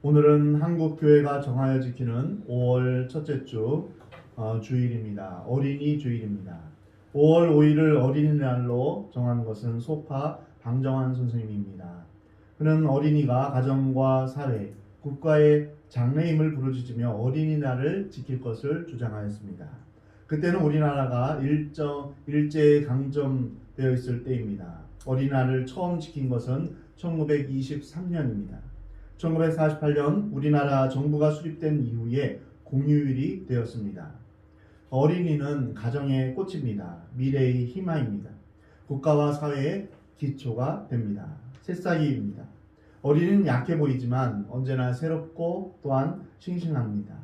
오늘은 한국 교회가 정하여 지키는 5월 첫째 주 주일입니다. 어린이 주일입니다. 5월 5일을 어린이날로 정한 것은 소파 방정환 선생님입니다. 그는 어린이가 가정과 사회, 국가의 장래임을 부르짖으며 어린이날을 지킬 것을 주장하였습니다. 그때는 우리나라가 일제에 강점되어 있을 때입니다. 어린이날을 처음 지킨 것은 1923년입니다. 1948년 우리나라 정부가 수립된 이후에 공휴일이 되었습니다. 어린이는 가정의 꽃입니다. 미래의 희망입니다. 국가와 사회의 기초가 됩니다. 새싹입니다. 어린이는 약해 보이지만 언제나 새롭고 또한 싱싱합니다.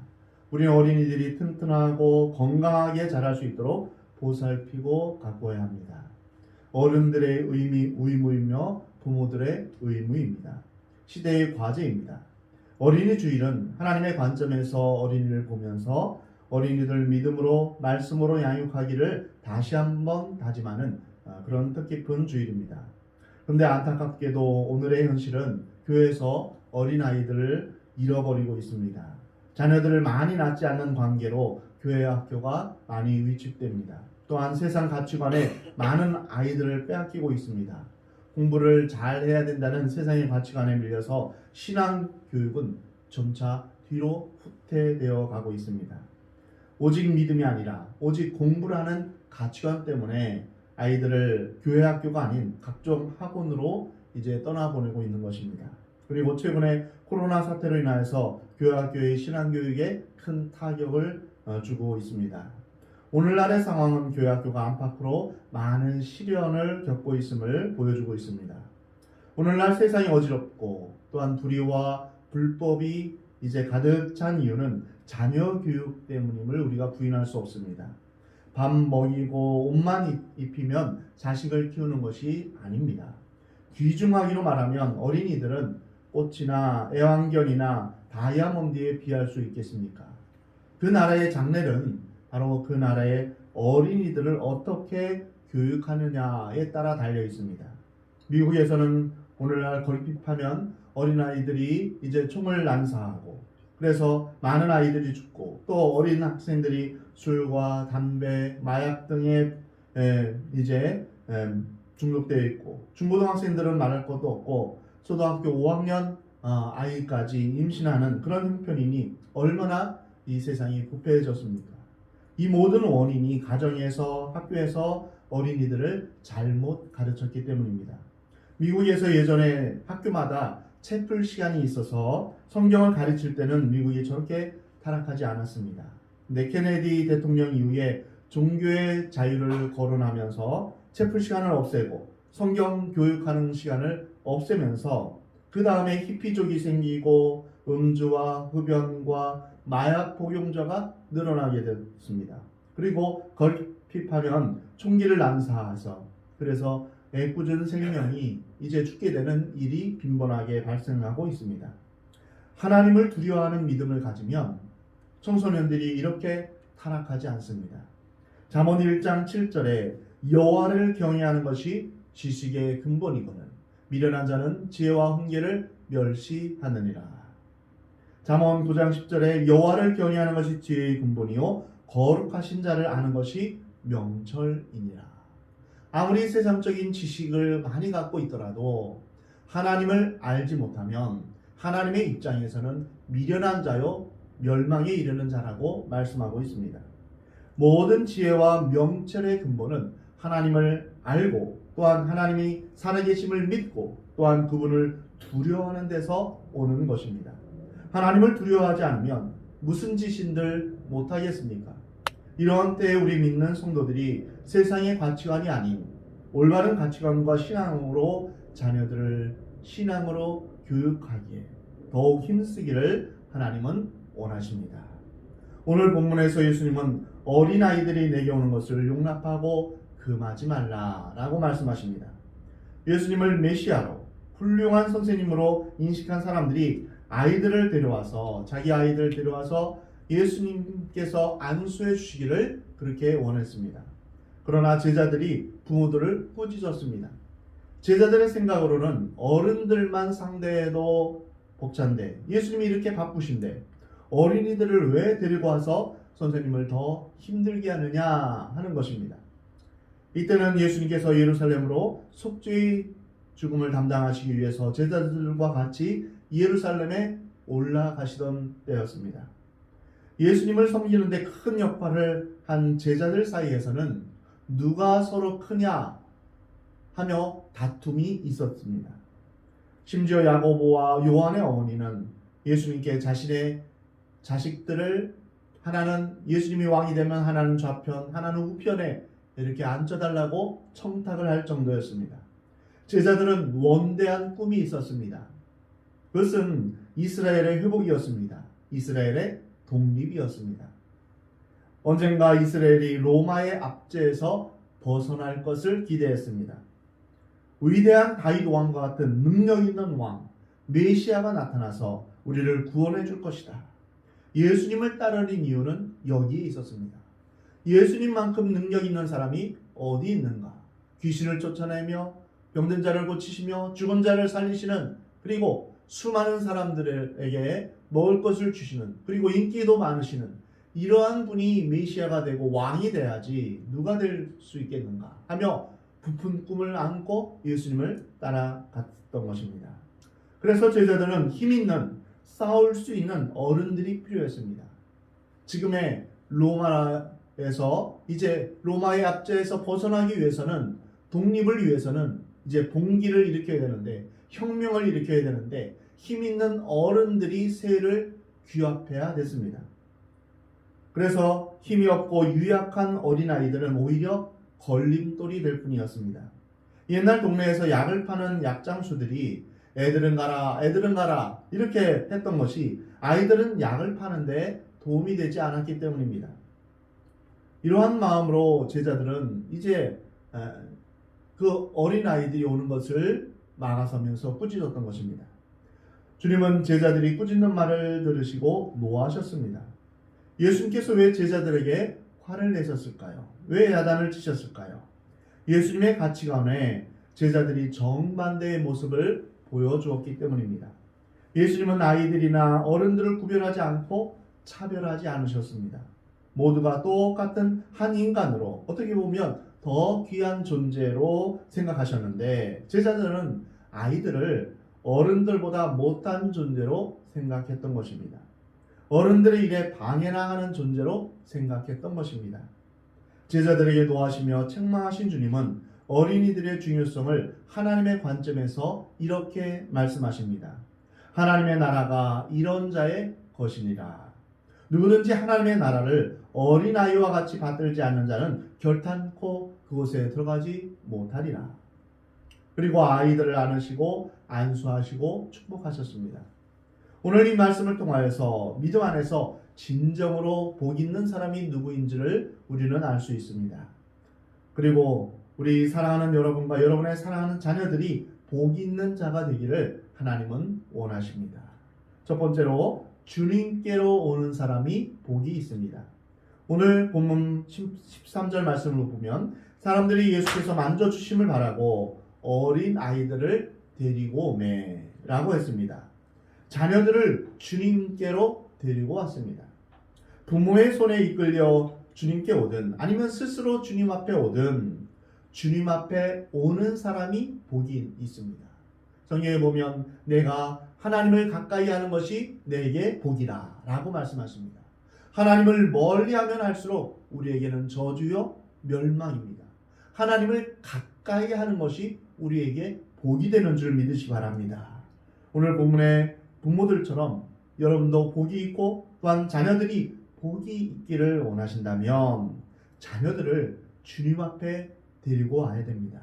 우리는 어린이들이 튼튼하고 건강하게 자랄 수 있도록 보살피고 가꿔야 합니다. 어른들의 의무이며 부모들의 의무입니다. 시대의 과제입니다. 어린이 주일은 하나님의 관점에서 어린이를 보면서 어린이들 믿음으로 말씀으로 양육하기를 다시 한번 다짐하는 그런 뜻깊은 주일입니다. 그런데 안타깝게도 오늘의 현실은 교회에서 어린아이들을 잃어버리고 있습니다. 자녀들을 많이 낳지 않는 관계로 교회와 학교가 많이 위축됩니다. 또한 세상 가치관에 많은 아이들을 빼앗기고 있습니다. 공부를 잘 해야 된다는 세상의 가치관에 밀려서 신앙 교육은 점차 뒤로 후퇴되어 가고 있습니다. 오직 믿음이 아니라 오직 공부라는 가치관 때문에 아이들을 교회 학교가 아닌 각종 학원으로 이제 떠나보내고 있는 것입니다. 그리고 최근에 코로나 사태로 인하여서 교회 학교의 신앙 교육에 큰 타격을 주고 있습니다. 오늘날의 상황은 교회 학교가 안팎으로 많은 시련을 겪고 있음을 보여주고 있습니다. 오늘날 세상이 어지럽고 또한 불의와 불법이 이제 가득 찬 이유는 자녀 교육 때문임을 우리가 부인할 수 없습니다. 밥 먹이고 옷만 입히면 자식을 키우는 것이 아닙니다. 귀중하기로 말하면 어린이들은 꽃이나 애완견이나 다이아몬드에 비할 수 있겠습니까? 그 나라의 장래는 바로 그 나라의 어린이들을 어떻게 교육하느냐에 따라 달려 있습니다. 미국에서는 오늘날 걸핏하면 어린아이들이 이제 총을 난사하고 그래서 많은 아이들이 죽고 또 어린 학생들이 술과 담배, 마약 등에 이제 중독되어 있고 중고등학생들은 말할 것도 없고 초등학교 5학년 아이까지 임신하는 그런 형편이니 얼마나 이 세상이 부패해졌습니까? 이 모든 원인이 가정에서 학교에서 어린이들을 잘못 가르쳤기 때문입니다. 미국에서 예전에 학교마다 채플 시간이 있어서 성경을 가르칠 때는 미국이 저렇게 타락하지 않았습니다. 근데 케네디 대통령 이후에 종교의 자유를 거론하면서 채플 시간을 없애고 성경 교육하는 시간을 없애면서 그 다음에 히피족이 생기고 음주와 흡연과 마약 복용자가 늘어나게 됐습니다. 그리고 걸핏하면 총기를 난사해서 그래서 애꿎은 생명이 이제 죽게 되는 일이 빈번하게 발생하고 있습니다. 하나님을 두려워하는 믿음을 가지면 청소년들이 이렇게 타락하지 않습니다. 잠언 1장 7절에 여호와를 경외하는 것이 지식의 근본이거늘 미련한 자는 지혜와 훈계를 멸시하느니라. 잠언 9장 10절에 여호와를 경외하는 것이 지혜의 근본이요 거룩하신 자를 아는 것이 명철이니라. 아무리 세상적인 지식을 많이 갖고 있더라도 하나님을 알지 못하면 하나님의 입장에서는 미련한 자요 멸망에 이르는 자라고 말씀하고 있습니다. 모든 지혜와 명철의 근본은 하나님을 알고 또한 하나님이 살아계심을 믿고 또한 그분을 두려워하는 데서 오는 것입니다. 하나님을 두려워하지 않으면 무슨 짓인들 못하겠습니까? 이런 때에 우리 믿는 성도들이 세상의 가치관이 아닌 올바른 가치관과 신앙으로 자녀들을 신앙으로 교육하기에 더욱 힘쓰기를 하나님은 원하십니다. 오늘 본문에서 예수님은 어린아이들이 내게 오는 것을 용납하고 금하지 말라라고 말씀하십니다. 예수님을 메시아로 훌륭한 선생님으로 인식한 사람들이 아이들을 데려와서 자기 아이들을 데려와서 예수님께서 안수해 주시기를 그렇게 원했습니다. 그러나 제자들이 부모들을 꾸짖었습니다. 제자들의 생각으로는 어른들만 상대해도 벅찬데, 예수님이 이렇게 바쁘신데 어린이들을 왜 데리고 와서 선생님을 더 힘들게 하느냐 하는 것입니다. 이때는 예수님께서 예루살렘으로 속죄의 죽음을 담당하시기 위해서 제자들과 같이 예루살렘에 올라가시던 때였습니다. 예수님을 섬기는데 큰 역할을 한 제자들 사이에서는 누가 서로 크냐 하며 다툼이 있었습니다. 심지어 야고보와 요한의 어머니는 예수님께 자신의 자식들을 하나는 예수님이 왕이 되면 하나는 좌편, 하나는 우편에 이렇게 앉혀달라고 청탁을 할 정도였습니다. 제자들은 원대한 꿈이 있었습니다. 그것은 이스라엘의 회복이었습니다. 이스라엘의 독립이었습니다. 언젠가 이스라엘이 로마의 압제에서 벗어날 것을 기대했습니다. 위대한 다윗 왕과 같은 능력 있는 왕, 메시아가 나타나서 우리를 구원해 줄 것이다. 예수님을 따르는 이유는 여기에 있었습니다. 예수님만큼 능력 있는 사람이 어디 있는가? 귀신을 쫓아내며 병든 자를 고치시며 죽은 자를 살리시는, 그리고 수많은 사람들에게 먹을 것을 주시는, 그리고 인기도 많으시는 이러한 분이 메시아가 되고 왕이 돼야지 누가 될 수 있겠는가 하며 부푼 꿈을 안고 예수님을 따라갔던 것입니다. 그래서 제자들은 힘 있는, 싸울 수 있는 어른들이 필요했습니다. 지금의 로마에서 이제 로마의 압제에서 벗어나기 위해서는, 독립을 위해서는 이제 봉기를 일으켜야 되는데, 혁명을 일으켜야 되는데 힘 있는 어른들이 세를 규합해야 됐습니다. 그래서 힘이 없고 유약한 어린아이들은 오히려 걸림돌이 될 뿐이었습니다. 옛날 동네에서 약을 파는 약장수들이 애들은 가라, 애들은 가라 이렇게 했던 것이 아이들은 약을 파는데 도움이 되지 않았기 때문입니다. 이러한 마음으로 제자들은 이제 그 어린아이들이 오는 것을 막아서면서 꾸짖었던 것입니다. 주님은 제자들이 꾸짖는 말을 들으시고 노하셨습니다. 예수님께서 왜 제자들에게 화를 내셨을까요? 왜 야단을 치셨을까요? 예수님의 가치관에 제자들이 정반대의 모습을 보여주었기 때문입니다. 예수님은 아이들이나 어른들을 구별하지 않고 차별하지 않으셨습니다. 모두가 똑같은 한 인간으로, 어떻게 보면 더 귀한 존재로 생각하셨는데, 제자들은 아이들을 어른들보다 못한 존재로 생각했던 것입니다. 어른들의 일에 방해나 하는 존재로 생각했던 것입니다. 제자들에게 노하시며 책망하신 주님은 어린이들의 중요성을 하나님의 관점에서 이렇게 말씀하십니다. 하나님의 나라가 이런 자의 것이니라. 누구든지 하나님의 나라를 어린아이와 같이 받들지 않는 자는 결탄코 그곳에 들어가지 못하리라. 그리고 아이들을 안으시고 안수하시고 축복하셨습니다. 오늘 이 말씀을 통하여서 믿음 안에서 진정으로 복 있는 사람이 누구인지를 우리는 알 수 있습니다. 그리고 우리 사랑하는 여러분과 여러분의 사랑하는 자녀들이 복 있는 자가 되기를 하나님은 원하십니다. 첫 번째로 주님께로 오는 사람이 복이 있습니다. 오늘 본문 13절 말씀을 보면 사람들이 예수께서 만져주심을 바라고 어린 아이들을 데리고 오매 라고 했습니다. 자녀들을 주님께로 데리고 왔습니다. 부모의 손에 이끌려 주님께 오든 아니면 스스로 주님 앞에 오든 주님 앞에 오는 사람이 복이 있습니다. 성경에 보면 내가 하나님을 가까이 하는 것이 내게 복이라 라고 말씀하십니다. 하나님을 멀리하면 할수록 우리에게는 저주요 멸망입니다. 하나님을 가까이 하는 것이 우리에게 복이 되는 줄 믿으시 바랍니다. 오늘 본문의 부모들처럼 여러분도 복이 있고 또한 자녀들이 복이 있기를 원하신다면 자녀들을 주님 앞에 데리고 와야 됩니다.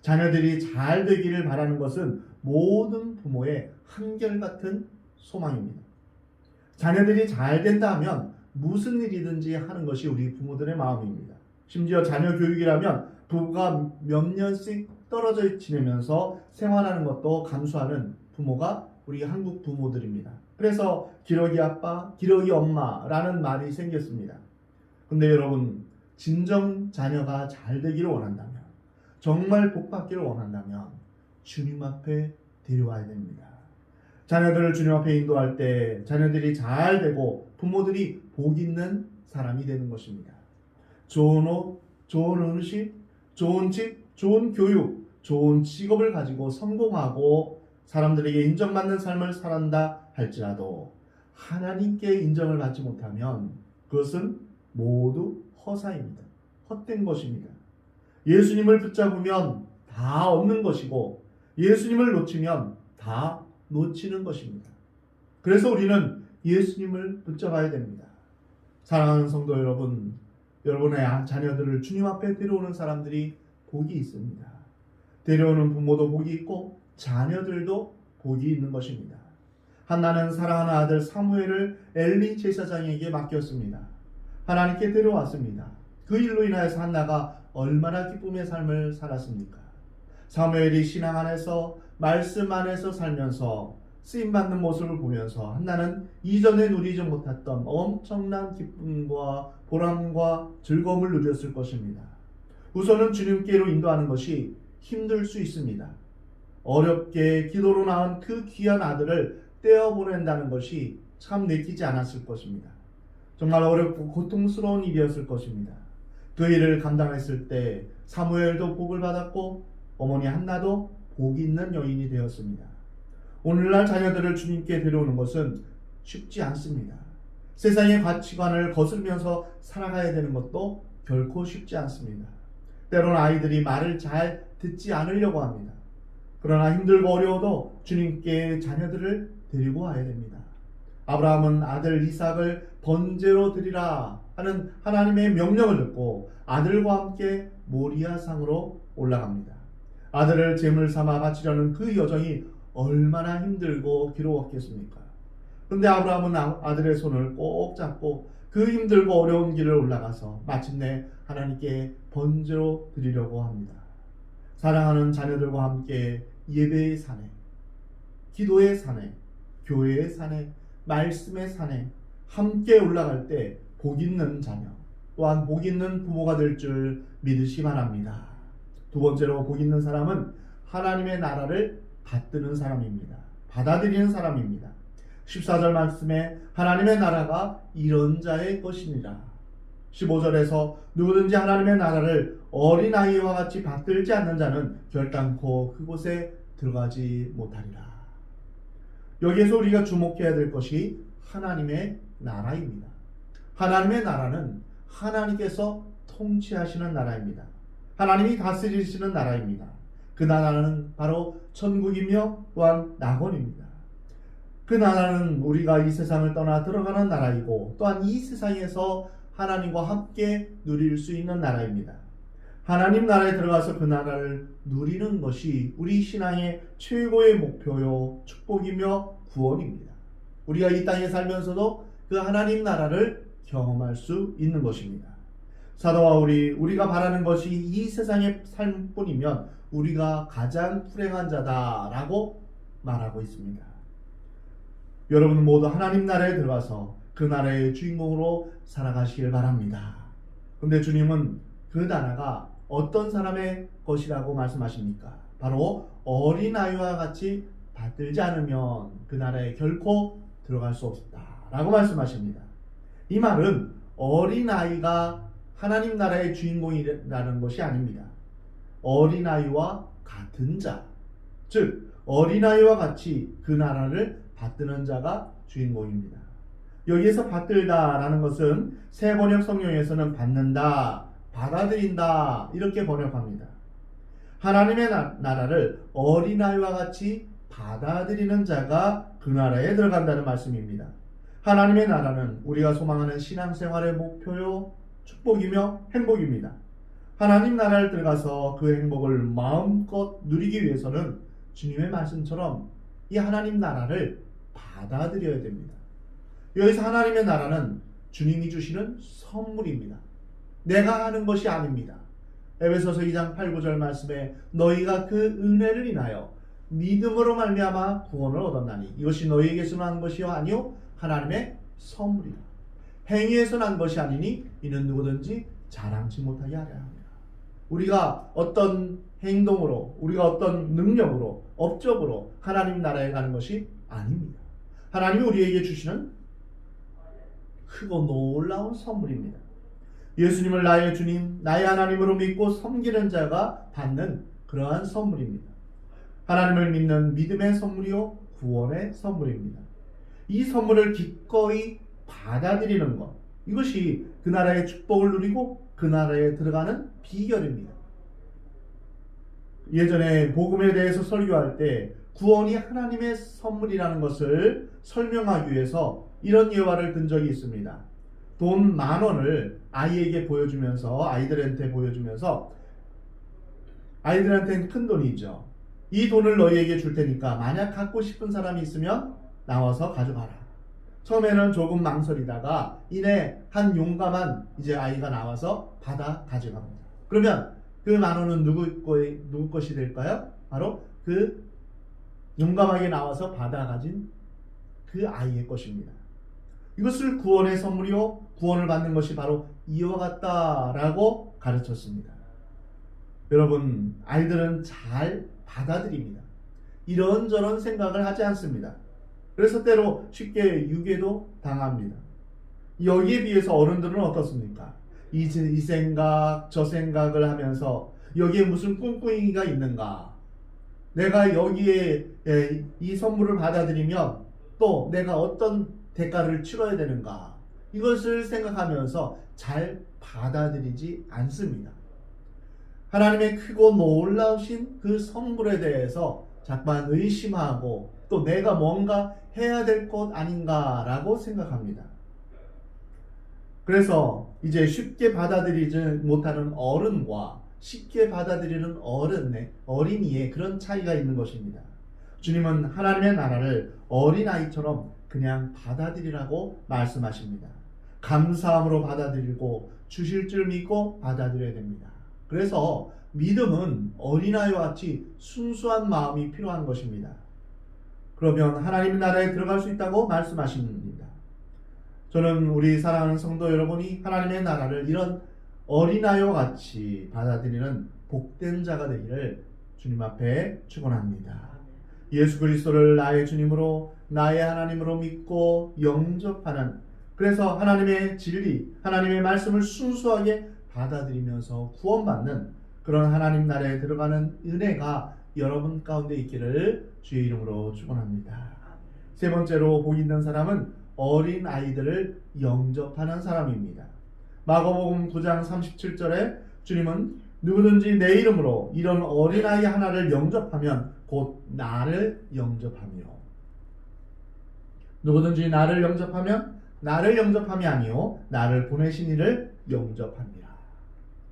자녀들이 잘 되기를 바라는 것은 모든 부모의 한결같은 소망입니다. 자녀들이 잘 된다 하면 무슨 일이든지 하는 것이 우리 부모들의 마음입니다. 심지어 자녀 교육이라면 부부가 몇 년씩 떨어져 지내면서 생활하는 것도 감수하는 부모가 우리 한국 부모들입니다. 그래서 기러기 아빠, 기러기 엄마라는 말이 생겼습니다. 근데 여러분, 진정 자녀가 잘 되기를 원한다면, 정말 복 받기를 원한다면 주님 앞에 데려와야 됩니다. 자녀들을 주님 앞에 인도할 때 자녀들이 잘 되고 부모들이 복 있는 사람이 되는 것입니다. 좋은 옷, 좋은 음식, 좋은 집, 좋은 교육, 좋은 직업을 가지고 성공하고 사람들에게 인정받는 삶을 살았다 할지라도 하나님께 인정을 받지 못하면 그것은 모두 허사입니다. 헛된 것입니다. 예수님을 붙잡으면 다 얻는 것이고 예수님을 놓치면 다 놓치는 것입니다. 그래서 우리는 예수님을 붙잡아야 됩니다. 사랑하는 성도 여러분, 여러분의 자녀들을 주님 앞에 데려오는 사람들이 복이 있습니다. 데려오는 부모도 복이 있고 자녀들도 복이 있는 것입니다. 한나는 사랑하는 아들 사무엘을 엘리 제사장에게 맡겼습니다. 하나님께 데려왔습니다. 그 일로 인하여서 한나가 얼마나 기쁨의 삶을 살았습니까? 사무엘이 신앙 안에서 말씀 안에서 살면서 쓰임받는 모습을 보면서 한나는 이전에 누리지 못했던 엄청난 기쁨과 보람과 즐거움을 누렸을 것입니다. 우선은 주님께로 인도하는 것이 힘들 수 있습니다. 어렵게 기도로 낳은 그 귀한 아들을 떼어보낸다는 것이 참 내키지 않았을 것입니다. 정말 어렵고 고통스러운 일이었을 것입니다. 그 일을 감당했을 때 사무엘도 복을 받았고 어머니 한나도 복 있는 여인이 되었습니다. 오늘날 자녀들을 주님께 데려오는 것은 쉽지 않습니다. 세상의 가치관을 거스르면서 살아가야 되는 것도 결코 쉽지 않습니다. 때로는 아이들이 말을 잘 듣지 않으려고 합니다. 그러나 힘들고 어려워도 주님께 자녀들을 데리고 와야 됩니다. 아브라함은 아들 이삭을 번제로 드리라 하는 하나님의 명령을 듣고 아들과 함께 모리아 산으로 올라갑니다. 아들을 제물 삼아 바치려는 그 여정이 얼마나 힘들고 괴로웠겠습니까? 그런데 아브라함은 아들의 손을 꼭 잡고 그 힘들고 어려운 길을 올라가서 마침내 하나님께 번제로 드리려고 합니다. 사랑하는 자녀들과 함께 예배의 산에, 기도의 산에, 교회의 산에, 말씀의 산에 함께 올라갈 때 복 있는 자녀, 또한 복 있는 부모가 될 줄 믿으시 바랍니다. 두 번째로 복 있는 사람은 하나님의 나라를 받드는 사람입니다. 받아들이는 사람입니다. 14절 말씀에 하나님의 나라가 이런 자의 것이니라. 15절에서 누구든지 하나님의 나라를 어린아이와 같이 받들지 않는 자는 결단코 그곳에 들어가지 못하리라. 여기에서 우리가 주목해야 될 것이 하나님의 나라입니다. 하나님의 나라는 하나님께서 통치하시는 나라입니다. 하나님이 다스리시는 나라입니다. 그 나라는 바로 천국이며 또한 낙원입니다. 그 나라는 우리가 이 세상을 떠나 들어가는 나라이고 또한 이 세상에서 하나님과 함께 누릴 수 있는 나라입니다. 하나님 나라에 들어가서 그 나라를 누리는 것이 우리 신앙의 최고의 목표요 축복이며 구원입니다. 우리가 이 땅에 살면서도 그 하나님 나라를 경험할 수 있는 것입니다. 사도와 우리가 바라는 것이 이 세상의 삶뿐이면 우리가 가장 불행한 자다라고 말하고 있습니다. 여러분 모두 하나님 나라에 들어가서 그 나라의 주인공으로 살아가시길 바랍니다. 그런데 주님은 그 나라가 어떤 사람의 것이라고 말씀하십니까? 바로 어린아이와 같이 받들지 않으면 그 나라에 결코 들어갈 수 없다라고 말씀하십니다. 이 말은 어린아이가 하나님 나라의 주인공이라는 것이 아닙니다. 어린아이와 같은 자, 즉 어린아이와 같이 그 나라를 받드는 자가 주인공입니다. 여기에서 받들다라는 것은 새 번역 성경에서는 받는다, 받아들인다 이렇게 번역합니다. 하나님의 나라를 어린아이와 같이 받아들이는 자가 그 나라에 들어간다는 말씀입니다. 하나님의 나라는 우리가 소망하는 신앙생활의 목표요 축복이며 행복입니다. 하나님 나라를 들어가서 그 행복을 마음껏 누리기 위해서는 주님의 말씀처럼 이 하나님 나라를 받아들여야 됩니다. 여기서 하나님의 나라는 주님이 주시는 선물입니다. 내가 하는 것이 아닙니다. 에베소서 2장 8, 9절 말씀에 너희가 그 은혜를 인하여 믿음으로 말미암아 구원을 얻었나니 이것이 너희에게서 난 것이요 아니요 하나님의 선물이라. 행위에서 난 것이 아니니 이는 누구든지 자랑치 못하게 하려 합니다. 우리가 어떤 행동으로, 우리가 어떤 능력으로, 업적으로 하나님 나라에 가는 것이 아닙니다. 하나님이 우리에게 주시는 크고 놀라운 선물입니다. 예수님을 나의 주님, 나의 하나님으로 믿고 섬기는 자가 받는 그러한 선물입니다. 하나님을 믿는 믿음의 선물이요, 구원의 선물입니다. 이 선물을 기꺼이 받아들이는 것, 이것이 그 나라의 축복을 누리고 그 나라에 들어가는 비결입니다. 예전에 복음에 대해서 설교할 때 구원이 하나님의 선물이라는 것을 설명하기 위해서 이런 예화를 든 적이 있습니다. 돈 10,000원을 아이에게 보여주면서, 아이들한테 보여주면서, 아이들한테는 큰 돈이죠. 이 돈을 너희에게 줄 테니까 만약 갖고 싶은 사람이 있으면 나와서 가져가라. 처음에는 조금 망설이다가 이내 한 용감한 이제 아이가 나와서 받아 가져갑니다. 그러면 그 10,000원은 누구 것이 될까요? 바로 그 용감하게 나와서 받아 가진 그 아이의 것입니다. 이것을 구원의 선물이요, 구원을 받는 것이 바로 이와 같다라고 가르쳤습니다. 여러분, 아이들은 잘 받아들입니다. 이런저런 생각을 하지 않습니다. 그래서 때로 쉽게 유괴도 당합니다. 여기에 비해서 어른들은 어떻습니까? 이 생각, 저 생각을 하면서 여기에 무슨 꿍꿍이가 있는가? 내가 여기에 이 선물을 받아들이면 또 내가 어떤 대가를 치러야 되는가? 이것을 생각하면서 잘 받아들이지 않습니다. 하나님의 크고 놀라우신 그 선물에 대해서 자꾸만 의심하고 또 내가 뭔가 해야 될 것 아닌가라고 생각합니다. 그래서 이제 쉽게 받아들이지 못하는 어른과 쉽게 받아들이는 어린이의 그런 차이가 있는 것입니다. 주님은 하나님의 나라를 어린아이처럼 그냥 받아들이라고 말씀하십니다. 감사함으로 받아들이고 주실 줄 믿고 받아들여야 됩니다. 그래서 믿음은 어린아이와 같이 순수한 마음이 필요한 것입니다. 그러면 하나님 나라에 들어갈 수 있다고 말씀하십니다. 저는 우리 사랑하는 성도 여러분이 하나님의 나라를 이런 어린아이와 같이 받아들이는 복된 자가 되기를 주님 앞에 축원합니다. 예수 그리스도를 나의 주님으로 나의 하나님으로 믿고 영접하는, 그래서 하나님의 진리, 하나님의 말씀을 순수하게 받아들이면서 구원받는 그런 하나님 나라에 들어가는 은혜가 여러분 가운데 있기를 주의 이름으로 축원합니다. 세 번째로 복 있는 사람은 어린 아이들을 영접하는 사람입니다. 마가복음 9장 37절에 주님은 누구든지 내 이름으로 이런 어린아이 하나를 영접하면 곧 나를 영접하며, 누구든지 나를 영접하면 나를 영접함이 아니요 나를 보내신 이를 영접합니다.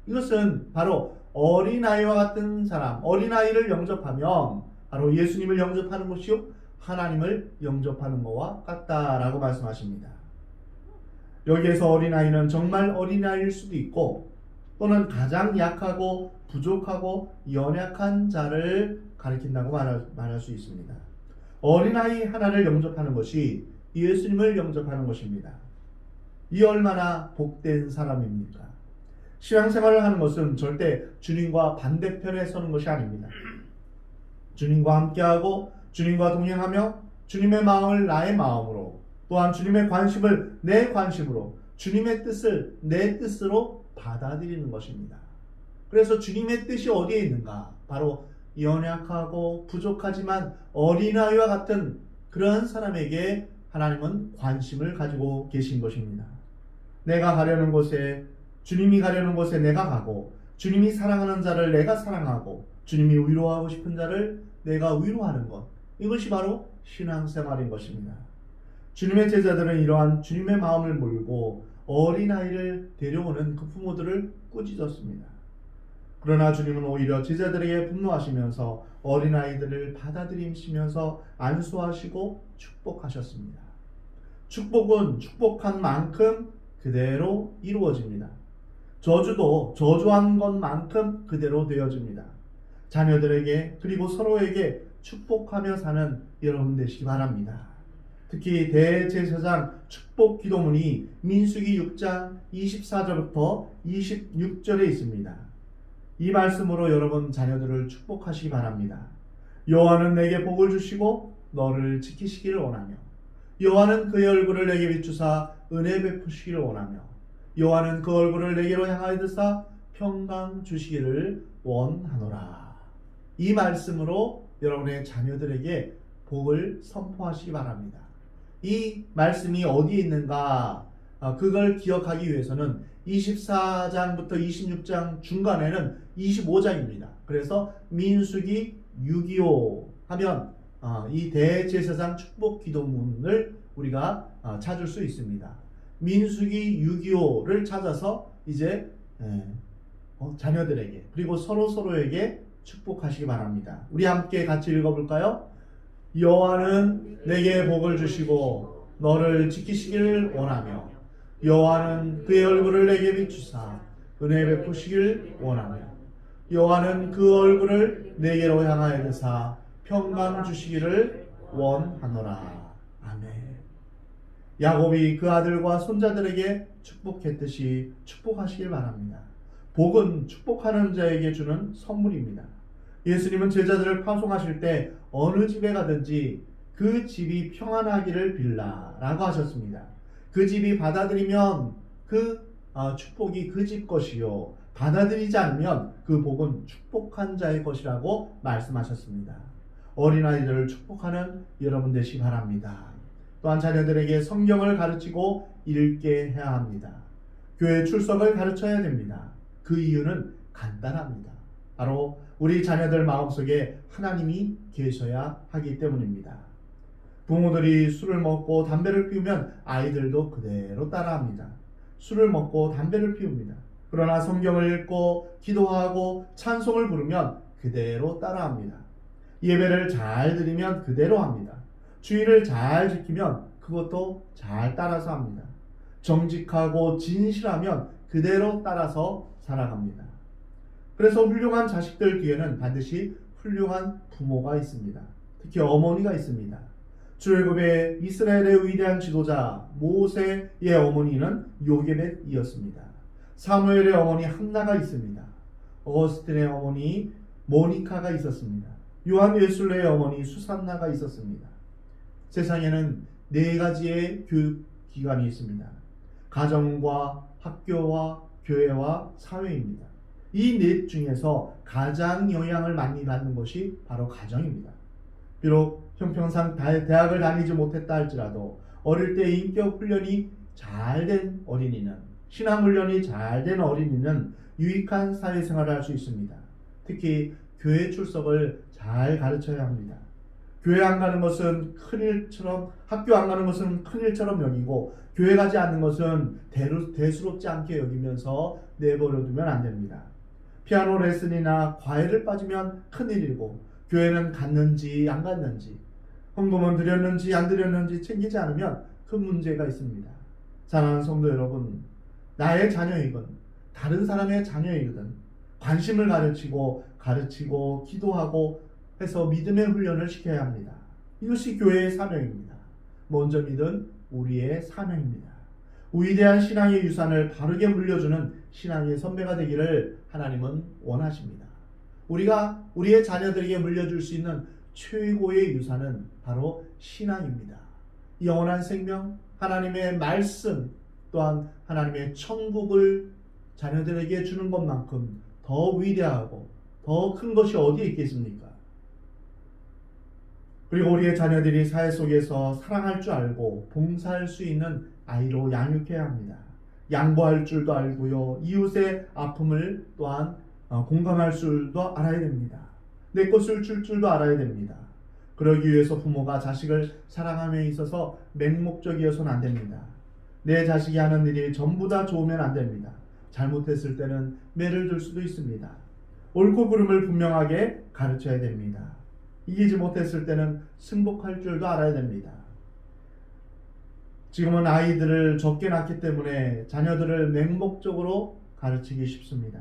이것은 바로 어린아이와 같은 사람, 어린아이를 영접하면 바로 예수님을 영접하는 것이요 하나님을 영접하는 것과 같다라고 말씀하십니다. 여기에서 어린아이는 정말 어린아이일 수도 있고 또는 가장 약하고 부족하고 연약한 자를 가리킨다고 말할 수 있습니다. 어린아이 하나를 영접하는 것이 예수님을 영접하는 것입니다. 이 얼마나 복된 사람입니까? 신앙생활을 하는 것은 절대 주님과 반대편에 서는 것이 아닙니다. 주님과 함께하고 주님과 동행하며 주님의 마음을 나의 마음으로, 또한 주님의 관심을 내 관심으로, 주님의 뜻을 내 뜻으로 받아들이는 것입니다. 그래서 주님의 뜻이 어디에 있는가? 바로 연약하고 부족하지만 어린아이와 같은 그런 사람에게 하나님은 관심을 가지고 계신 것입니다. 내가 가려는 곳에, 주님이 가려는 곳에 내가 가고, 주님이 사랑하는 자를 내가 사랑하고, 주님이 위로하고 싶은 자를 내가 위로하는 것, 이것이 바로 신앙생활인 것입니다. 주님의 제자들은 이러한 주님의 마음을 몰고 어린아이를 데려오는 그 부모들을 꾸짖었습니다. 그러나 주님은 오히려 제자들에게 분노하시면서 어린아이들을 받아들이시면서 안수하시고 축복하셨습니다. 축복은 축복한 만큼 그대로 이루어집니다. 저주도 저주한 것만큼 그대로 되어집니다. 자녀들에게 그리고 서로에게 축복하며 사는 여러분 되시기 바랍니다. 특히 대제사장 축복 기도문이 민수기 6장 24절부터 26절에 있습니다. 이 말씀으로 여러분 자녀들을 축복하시기 바랍니다. 여호와는 내게 복을 주시고 너를 지키시기를 원하며 여호와는 그의 얼굴을 내게 비추사 은혜 베푸시기를 원하며 여호와는 그 얼굴을 내게로 향하여 드사 평강 주시기를 원하노라. 이 말씀으로 여러분의 자녀들에게 복을 선포하시기 바랍니다. 이 말씀이 어디에 있는가? 그걸 기억하기 위해서는 24장부터 26장 중간에는 25장입니다. 그래서 민수기 6.25 하면 이 대제사장 축복 기도문을 우리가 찾을 수 있습니다. 민수기 6.25를 찾아서 이제 자녀들에게 그리고 서로에게 축복하시기 바랍니다. 우리 함께 같이 읽어볼까요? 여호와는 내게 복을 주시고 너를 지키시기를 원하며 여호와는 그의 얼굴을 내게 비추사 은혜 베푸시기를 원하며 여호와는 그 얼굴을 내게로 향하여 드사 평강 주시기를 원하노라. 아멘. 야곱이 그 아들과 손자들에게 축복했듯이 축복하시길 바랍니다. 복은 축복하는 자에게 주는 선물입니다. 예수님은 제자들을 파송하실 때 어느 집에 가든지 그 집이 평안하기를 빌라라고 하셨습니다. 그 집이 받아들이면 그 축복이 그 집 것이요 받아들이지 않으면 그 복은 축복한 자의 것이라고 말씀하셨습니다. 어린아이들을 축복하는 여러분 되시기 바랍니다. 또한 자녀들에게 성경을 가르치고 읽게 해야 합니다. 교회 출석을 가르쳐야 됩니다. 그 이유는 간단합니다. 바로 우리 자녀들 마음속에 하나님이 계셔야 하기 때문입니다. 부모들이 술을 먹고 담배를 피우면 아이들도 그대로 따라합니다. 술을 먹고 담배를 피웁니다. 그러나 성경을 읽고 기도하고 찬송을 부르면 그대로 따라합니다. 예배를 잘 드리면 그대로 합니다. 주의를 잘 지키면 그것도 잘 따라서 합니다. 정직하고 진실하면 그대로 따라서 살아갑니다. 그래서 훌륭한 자식들 뒤에는 반드시 훌륭한 부모가 있습니다. 특히 어머니가 있습니다. 출애굽의 이스라엘의 위대한 지도자 모세의 어머니는 요게벳이었습니다. 사무엘의 어머니 한나가 있습니다. 어거스틴의 어머니 모니카가 있었습니다. 요한 웨슬레의 어머니 수산나가 있었습니다. 세상에는 4가지의 교육기관이 있습니다. 가정과 학교와 교회와 사회입니다. 이 넷 중에서 가장 영향을 많이 받는 것이 바로 가정입니다. 비록 형평상 대학을 다니지 못했다 할지라도 어릴 때 인격 훈련이 잘 된 어린이는, 신앙 훈련이 잘 된 어린이는 유익한 사회생활을 할 수 있습니다. 특히 교회 출석을 잘 가르쳐야 합니다. 교회 안 가는 것은 큰일처럼, 학교 안 가는 것은 큰일처럼 여기고 교회 가지 않는 것은 대수롭지 않게 여기면서 내버려두면 안 됩니다. 피아노 레슨이나 과외를 빠지면 큰일이고 교회는 갔는지 안 갔는지, 헌금은 드렸는지 안 드렸는지 챙기지 않으면 큰 문제가 있습니다. 사랑하는 성도 여러분, 나의 자녀이건 다른 사람의 자녀이거든 관심을 가르치고 기도하고 해서 믿음의 훈련을 시켜야 합니다. 이것이 교회의 사명입니다. 먼저 믿은 우리의 사명입니다. 위대한 신앙의 유산을 바르게 물려주는 신앙의 선배가 되기를 하나님은 원하십니다. 우리가 우리의 자녀들에게 물려줄 수 있는 최고의 유산은 바로 신앙입니다. 영원한 생명, 하나님의 말씀, 또한 하나님의 천국을 자녀들에게 주는 것만큼 더 위대하고 더 큰 것이 어디에 있겠습니까? 그리고 우리의 자녀들이 사회 속에서 사랑할 줄 알고 봉사할 수 있는 아이로 양육해야 합니다. 양보할 줄도 알고요. 이웃의 아픔을 또한 공감할 줄도 알아야 됩니다. 내 것을 줄 줄도 알아야 됩니다. 그러기 위해서 부모가 자식을 사랑함에 있어서 맹목적이어서는 안 됩니다. 내 자식이 하는 일이 전부 다 좋으면 안 됩니다. 잘못했을 때는 매를 들 수도 있습니다. 옳고 그름을 분명하게 가르쳐야 됩니다. 이기지 못했을 때는 승복할 줄도 알아야 됩니다. 지금은 아이들을 적게 낳기 때문에 자녀들을 맹목적으로 가르치기 쉽습니다.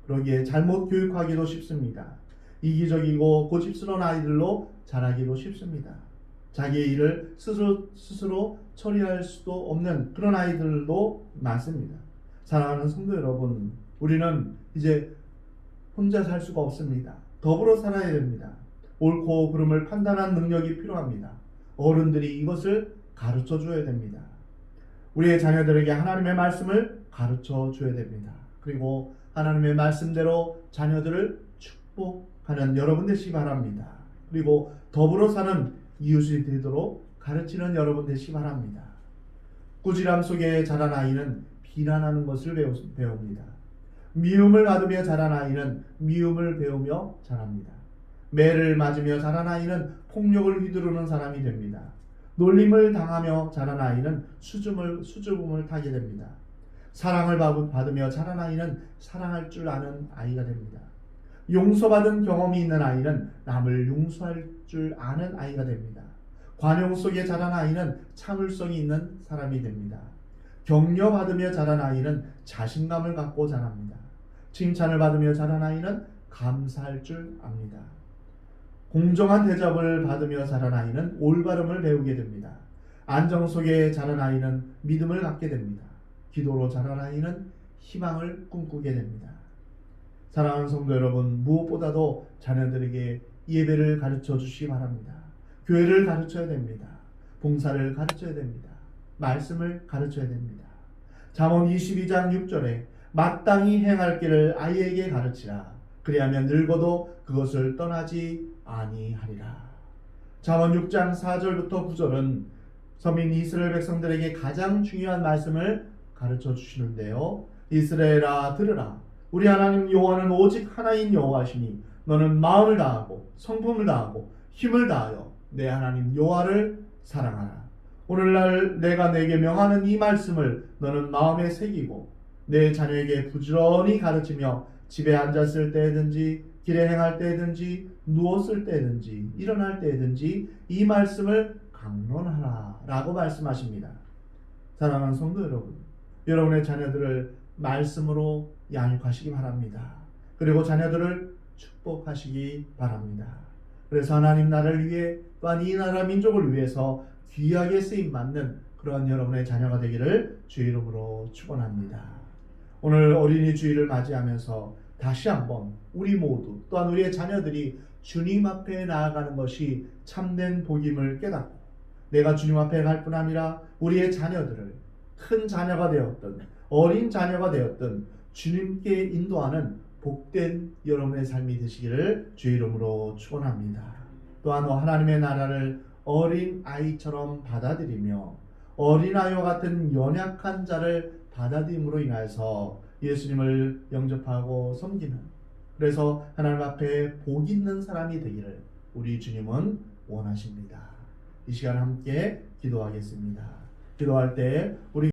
그러기에 잘못 교육하기도 쉽습니다. 이기적이고 고집스러운 아이들로 자라기도 쉽습니다. 자기의 일을 스스로 처리할 수도 없는 그런 아이들도 많습니다. 사랑하는 성도 여러분, 우리는 이제 혼자 살 수가 없습니다. 더불어 살아야 됩니다. 옳고 그름을 판단하는 능력이 필요합니다. 어른들이 이것을 가르쳐 줘야 됩니다. 우리의 자녀들에게 하나님의 말씀을 가르쳐 줘야 됩니다. 그리고 하나님의 말씀대로 자녀들을 축복하는 여러분 되시기 바랍니다. 그리고 더불어 사는 이웃이 되도록 가르치는 여러분 되시기 바랍니다. 꾸지람 속에 자란 아이는 비난하는 것을 배웁니다. 미움을 받으며 자란 아이는 미움을 배우며 자랍니다. 매를 맞으며 자란 아이는 폭력을 휘두르는 사람이 됩니다. 놀림을 당하며 자란 아이는 수줍음을 타게 됩니다. 사랑을 받으며 자란 아이는 사랑할 줄 아는 아이가 됩니다. 용서받은 경험이 있는 아이는 남을 용서할 줄 아는 아이가 됩니다. 관용 속에 자란 아이는 참을성이 있는 사람이 됩니다. 격려받으며 자란 아이는 자신감을 갖고 자랍니다. 칭찬을 받으며 자란 아이는 감사할 줄 압니다. 공정한 대접을 받으며 자란 아이는 올바름을 배우게 됩니다. 안정 속에 자란 아이는 믿음을 갖게 됩니다. 기도로 자란 아이는 희망을 꿈꾸게 됩니다. 사랑하는 성도 여러분, 무엇보다도 자녀들에게 예배를 가르쳐 주시기 바랍니다. 교회를 가르쳐야 됩니다. 봉사를 가르쳐야 됩니다. 말씀을 가르쳐야 됩니다. 잠언 22장 6절에 마땅히 행할 길을 아이에게 가르치라. 그리하면 늙어도 그것을 떠나지 아니하리라. 잠언 6장 4절부터 9절은 서민 이스라엘 백성들에게 가장 중요한 말씀을 가르쳐 주시는데요. 이스라엘아 들으라. 우리 하나님 여호와는 오직 하나인 여호와시니 너는 마음을 다하고 성품을 다하고 힘을 다하여 내 하나님 여호와를 사랑하라. 오늘날 내가 내게 명하는 이 말씀을 너는 마음에 새기고 내 자녀에게 부지런히 가르치며 집에 앉았을 때든지 길에 행할 때든지 누웠을 때든지 일어날 때든지 이 말씀을 강론하라 라고 말씀하십니다. 사랑하는 성도 여러분, 여러분의 자녀들을 말씀으로 양육하시기 바랍니다. 그리고 자녀들을 축복하시기 바랍니다. 그래서 하나님 나라를 위해 또한 이 나라 민족을 위해서 귀하게 쓰임받는 그런 여러분의 자녀가 되기를 주의 이름으로 축원합니다. 오늘 어린이 주일을 맞이하면서 다시 한번 우리 모두 또한 우리의 자녀들이 주님 앞에 나아가는 것이 참된 복임을 깨닫고 내가 주님 앞에 갈 뿐 아니라 우리의 자녀들을 큰 자녀가 되었든 어린 자녀가 되었든 주님께 인도하는 복된 여러분의 삶이 되시기를 주의 이름으로 축원합니다. 또한 하나님의 나라를 어린 아이처럼 받아들이며 어린아이와 같은 연약한 자를 받아들임으로 인하여서 예수님을 영접하고 섬기는, 그래서 하나님 앞에 복 있는 사람이 되기를 우리 주님은 원하십니다. 이 시간 함께 기도하겠습니다. 기도할 때 우리